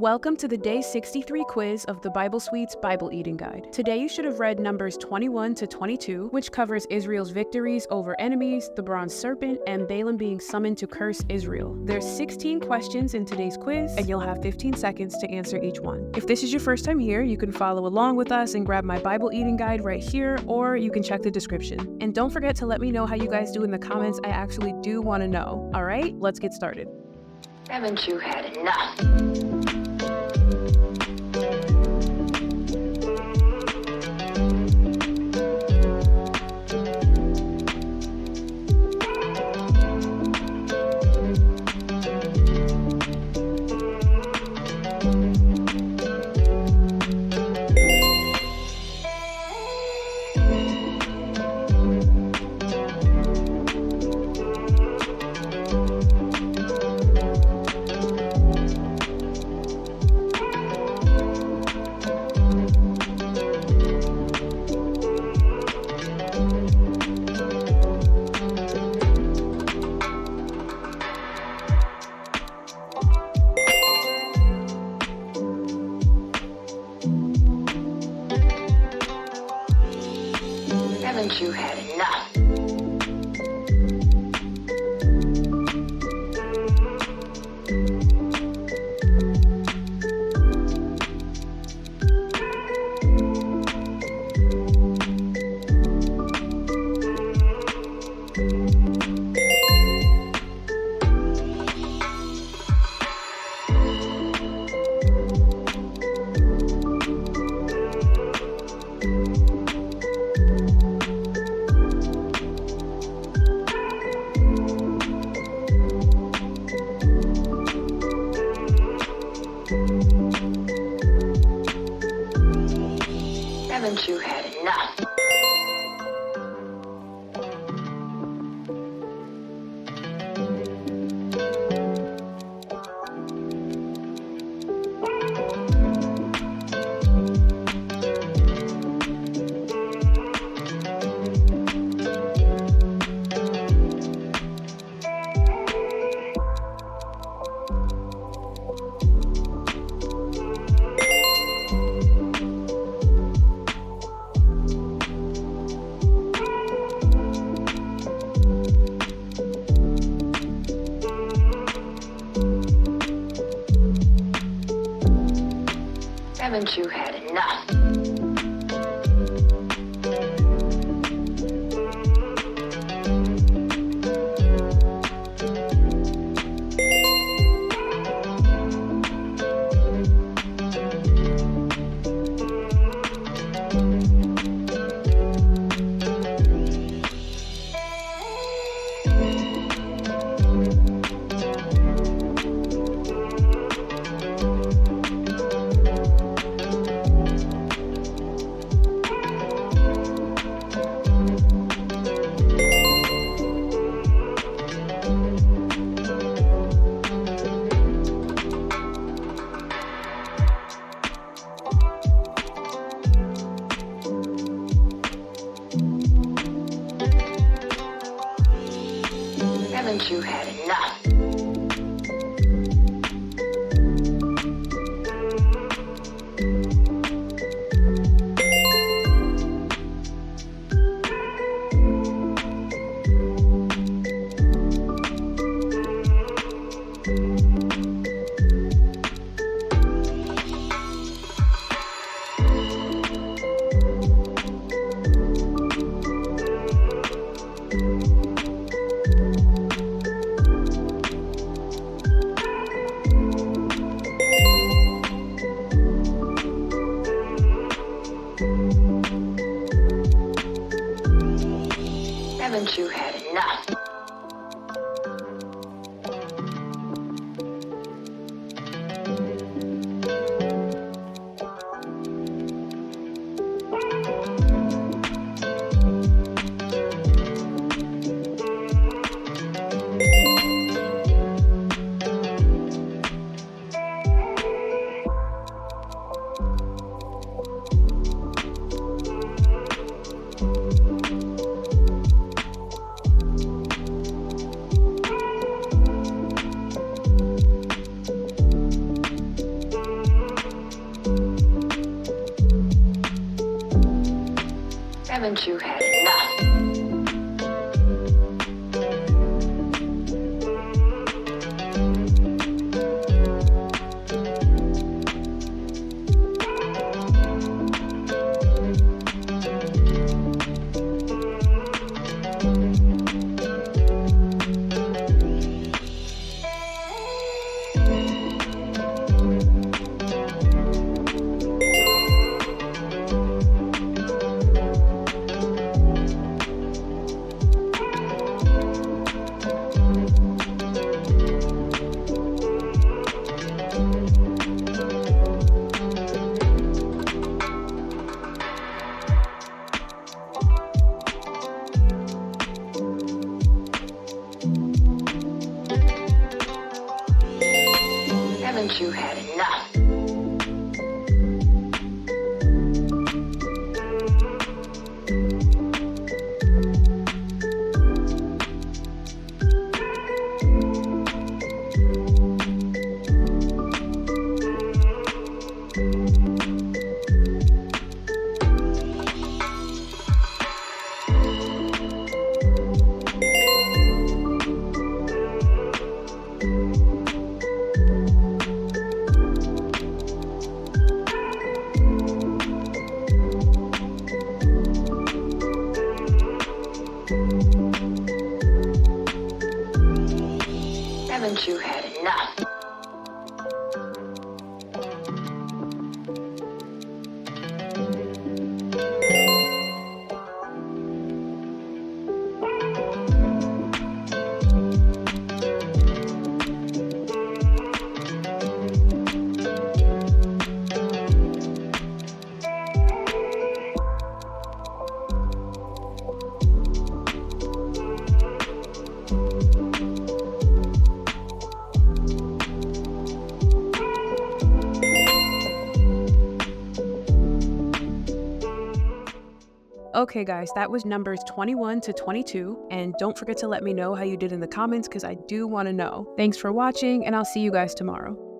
Welcome to the Day 63 quiz of the Bible Suite's Bible Eating Guide. Today you should have read Numbers 21 to 22, which covers Israel's victories over enemies, the bronze serpent, and Balaam being summoned to curse Israel. There's 16 questions in today's quiz, and you'll have 15 seconds to answer each one. If this is your first time here, you can follow along with us and grab my Bible Eating Guide right here, or you can check the description. And don't forget to let me know how you guys do in the comments. I actually do want to know. All right, let's get started. Haven't you had enough? Haven't you had enough? Haven't you had enough? Haven't you had enough? Haven't you had enough? Haven't you had enough? Haven't you had enough? Okay guys, that was numbers 21 to 22, and don't forget to let me know how you did in the comments because I do want to know. Thanks for watching, and I'll see you guys tomorrow.